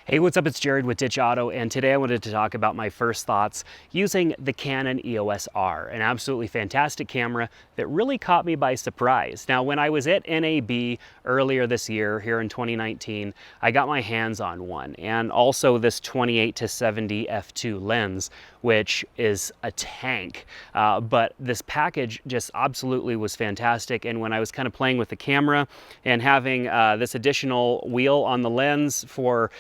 Hey, what's up? It's Jared with Ditch Auto, and today I wanted to talk about my first thoughts using the Canon EOS R, an absolutely fantastic camera that really caught me by surprise. Now, when I was at NAB earlier this year, here in 2019, I got my hands on one, and also this 28-70 f2 lens, which is a tank. But this package just absolutely was fantastic, and when I was kind of playing with the camera and having this additional wheel on the lens for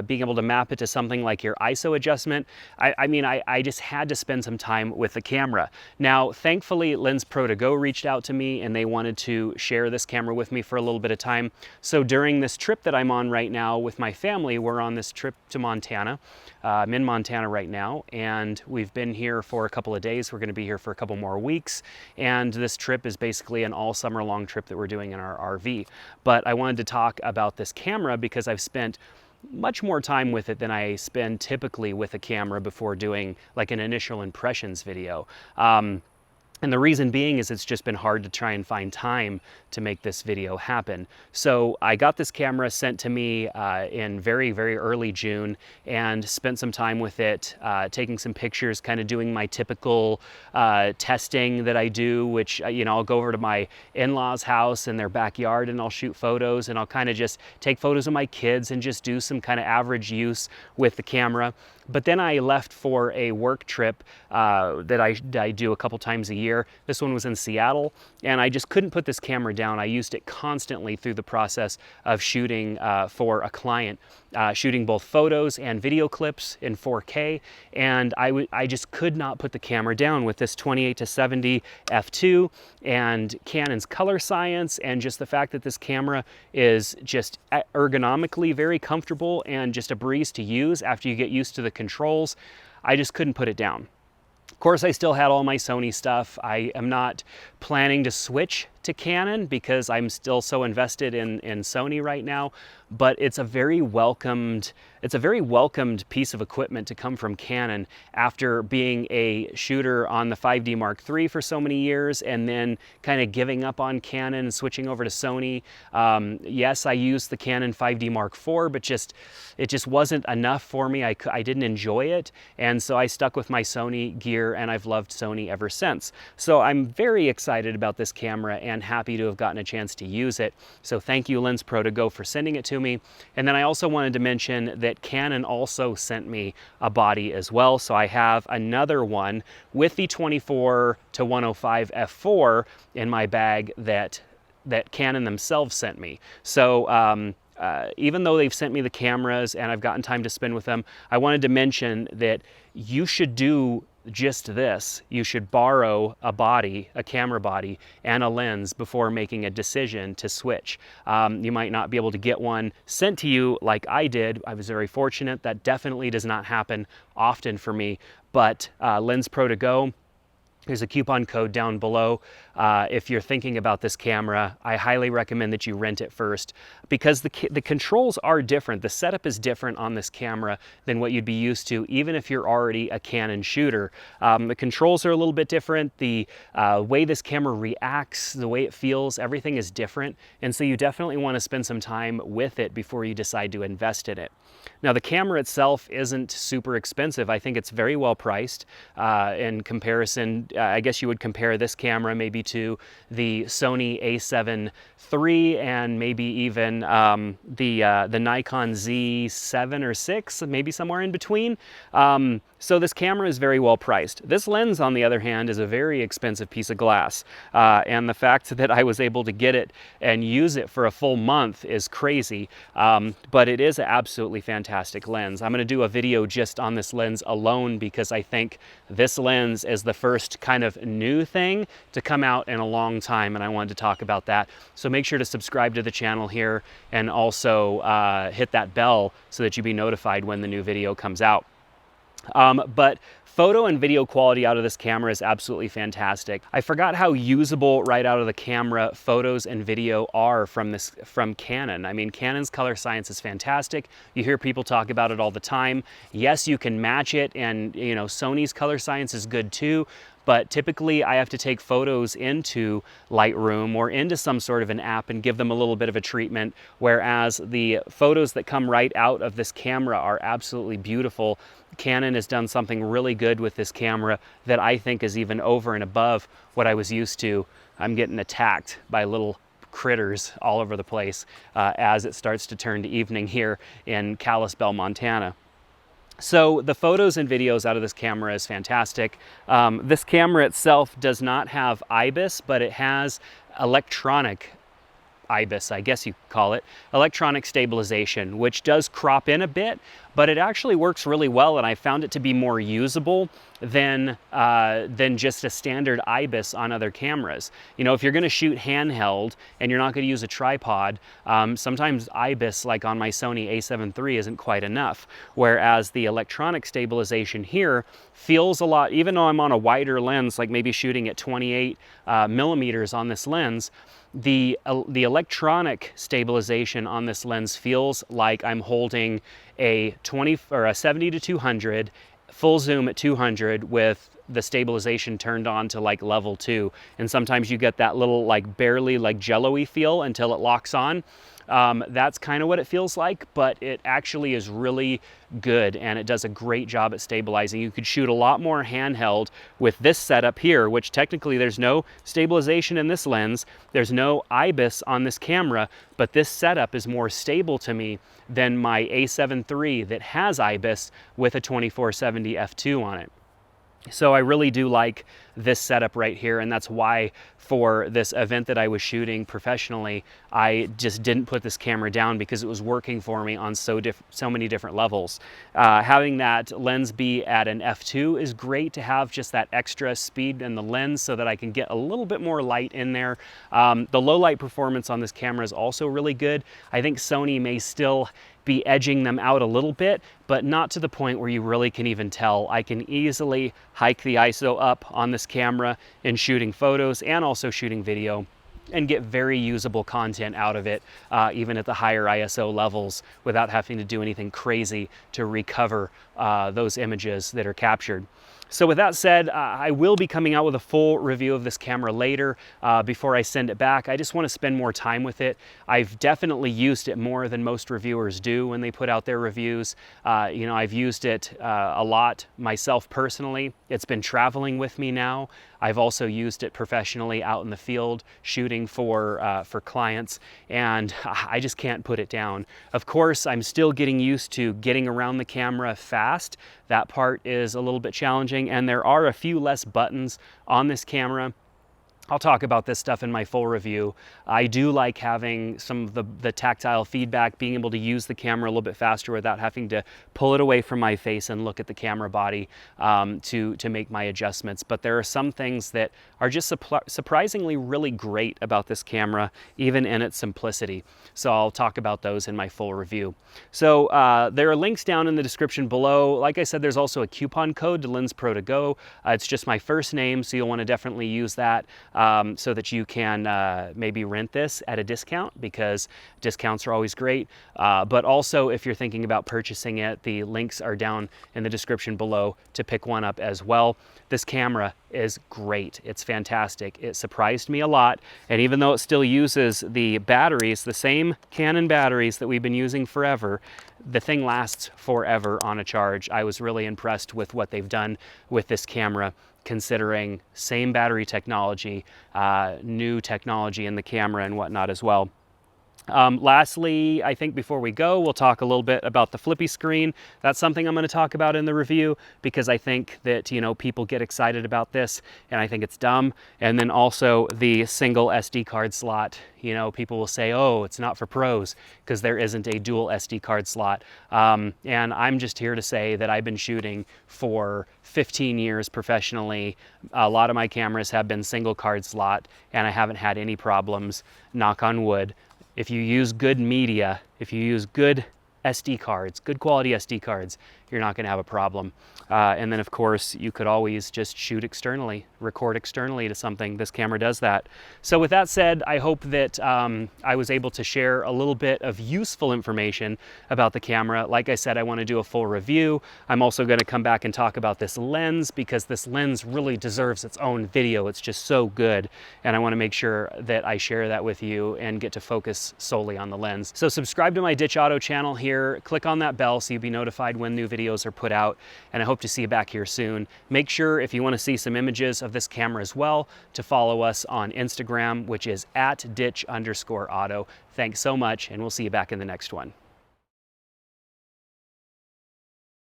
being able to map it to something like your ISO adjustment, I just had to spend some time with the camera. Now, thankfully, Lens Pro To Go reached out to me and they wanted to share this camera with me for a little bit of time. So during this trip that I'm on right now with my family, we're on this trip to Montana. I'm in Montana right now, and we've been here for a couple of days. We're going to be here for a couple more weeks, and this trip is basically an all summer long trip that we're doing in our RV. But I wanted to talk about this camera because I've spent much more time with it than I spend typically with a camera before doing like an initial impressions video. And the reason being is it's just been hard to try and find time to make this video happen. So I got this camera sent to me in very, very early June and spent some time with it, taking some pictures, kind of doing my typical testing that I do, which, I'll go over to my in-laws' house in their backyard and I'll shoot photos, and I'll kind of just take photos of my kids and just do some kind of average use with the camera. But then I left for a work trip that I do a couple times a year. This one was in Seattle, and I just couldn't put this camera down. I used it constantly through the process of shooting for a client, shooting both photos and video clips in 4K, and I just could not put the camera down with this 28-70 f2 and Canon's color science, and just the fact that this camera is just ergonomically very comfortable and just a breeze to use after you get used to the controls. I just couldn't put it down. Of course, I still had all my Sony stuff. I am not planning to switch to Canon because I'm still so invested in Sony right now, but it's a very welcomed piece of equipment to come from Canon after being a shooter on the 5D Mark III for so many years and then kind of giving up on Canon and switching over to Sony. Yes, I used the Canon 5D Mark IV, but it just wasn't enough for me. I didn't enjoy it, and so I stuck with my Sony gear, and I've loved Sony ever since. So I'm very excited about this camera and happy to have gotten a chance to use it. So thank you, Lens Pro To Go, for sending it to me. And then I also wanted to mention that Canon also sent me a body as well. So I have another one with the 24-105 f4 in my bag that Canon themselves sent me. So even though they've sent me the cameras and I've gotten time to spend with them, I wanted to mention that you should do just this. You should borrow a camera body and a lens before making a decision to switch. You might not be able to get one sent to you like I did. I was very fortunate. That definitely does not happen often for me, but Lens Pro To Go, there's a coupon code down below. If you're thinking about this camera, I highly recommend that you rent it first because the controls are different. The setup is different on this camera than what you'd be used to, even if you're already a Canon shooter. The controls are a little bit different. The way this camera reacts, the way it feels, everything is different. And so you definitely want to spend some time with it before you decide to invest in it. Now, the camera itself isn't super expensive. I think it's very well priced in comparison. I guess you would compare this camera maybe to the Sony a7 III and maybe even the Nikon Z7 or 6, maybe somewhere in between. So this camera is very well priced. This lens, on the other hand, is a very expensive piece of glass. And the fact that I was able to get it and use it for a full month is crazy. But it is an absolutely fantastic lens. I'm going to do a video just on this lens alone because I think this lens is the first kind of new thing to come out in a long time, and I wanted to talk about that. So make sure to subscribe to the channel here and also hit that bell so that you be notified when the new video comes out. But photo and video quality out of this camera is absolutely fantastic. I forgot how usable right out of the camera photos and video are from Canon. I mean, Canon's color science is fantastic. You hear people talk about it all the time. Yes, you can match it, and Sony's color science is good too, but typically I have to take photos into Lightroom or into some sort of an app and give them a little bit of a treatment, whereas the photos that come right out of this camera are absolutely beautiful. Canon has done something really good with this camera that I think is even over and above what I was used to. I'm getting attacked by little critters all over the place as it starts to turn to evening here in Kalispell, Montana. So the photos and videos out of this camera is fantastic. This camera itself does not have IBIS, but it has electronic IBIS, I guess you could call it, electronic stabilization, which does crop in a bit, but it actually works really well, and I found it to be more usable than just a standard IBIS on other cameras. You know, if you're going to shoot handheld and you're not going to use a tripod, sometimes IBIS, like on my Sony a7 III, isn't quite enough, whereas the electronic stabilization here feels a lot, even though I'm on a wider lens, like maybe shooting at 28 millimeters on this lens, the electronic stabilization on this lens feels like I'm holding a 70 to 200 full zoom at 200 with the stabilization turned on to like level 2, and sometimes you get that little like barely like jello-y feel until it locks on. That's kind of what it feels like, but it actually is really good and it does a great job at stabilizing. You could shoot a lot more handheld with this setup here, which technically there's no stabilization in this lens, there's no IBIS on this camera, but this setup is more stable to me than my a7 III that has IBIS with a 2470 f2 on it. So I really do like this setup right here, and that's why for this event that I was shooting professionally, I just didn't put this camera down because it was working for me on so many different levels. Having that lens be at an f2 is great to have just that extra speed in the lens so that I can get a little bit more light in there. The low light performance on this camera is also really good. I think Sony may still be edging them out a little bit, but not to the point where you really can even tell. I can easily hike the ISO up on this camera in shooting photos and also shooting video and get very usable content out of it, even at the higher ISO levels, without having to do anything crazy to recover those images that are captured. So with that said, I will be coming out with a full review of this camera later before I send it back. I just want to spend more time with it. I've definitely used it more than most reviewers do when they put out their reviews. You know, I've used it a lot myself personally. It's been traveling with me now. I've also used it professionally out in the field shooting for clients, and I just can't put it down. Of course, I'm still getting used to getting around the camera fast. That part is a little bit challenging, and there are a few less buttons on this camera. I'll talk about this stuff in my full review. I do like having some of the tactile feedback, being able to use the camera a little bit faster without having to pull it away from my face and look at the camera body to make my adjustments. But there are some things that are just surprisingly really great about this camera, even in its simplicity. So I'll talk about those in my full review. So there are links down in the description below. Like I said, there's also a coupon code to LensPro2Go. It's just my first name, so you'll want to definitely use that. So that you can maybe rent this at a discount, because discounts are always great. But also, if you're thinking about purchasing it, the links are down in the description below to pick one up as well. This camera is great. It's fantastic. It surprised me a lot. And even though it still uses the batteries, the same Canon batteries that we've been using forever, the thing lasts forever on a charge. I was really impressed with what they've done with this camera, considering same battery technology, new technology in the camera and whatnot as well. Lastly, I think before we go, we'll talk a little bit about the flippy screen. That's something I'm going to talk about in the review, because I think that, you know, people get excited about this and I think it's dumb. And then also the single SD card slot. You know, people will say, oh, it's not for pros because there isn't a dual SD card slot. And I'm just here to say that I've been shooting for 15 years professionally. A lot of my cameras have been single card slot and I haven't had any problems, knock on wood. If you use good media, if you use good SD cards, good quality SD cards, you're not going to have a problem. And then of course you could always just shoot externally, record externally to something. This camera does that. So with that said, I hope that I was able to share a little bit of useful information about the camera. Like I said, I want to do a full review. I'm also going to come back and talk about this lens, because this lens really deserves its own video. It's just so good, and I want to make sure that I share that with you and get to focus solely on the lens. So subscribe to my Ditch Auto channel here, click on that bell so you'll be notified when new videos are put out, and I hope to see you back here soon. Make sure, if you want to see some images of this camera as well, to follow us on Instagram, which is @ditch_auto. Thanks so much, and we'll see you back in the next one.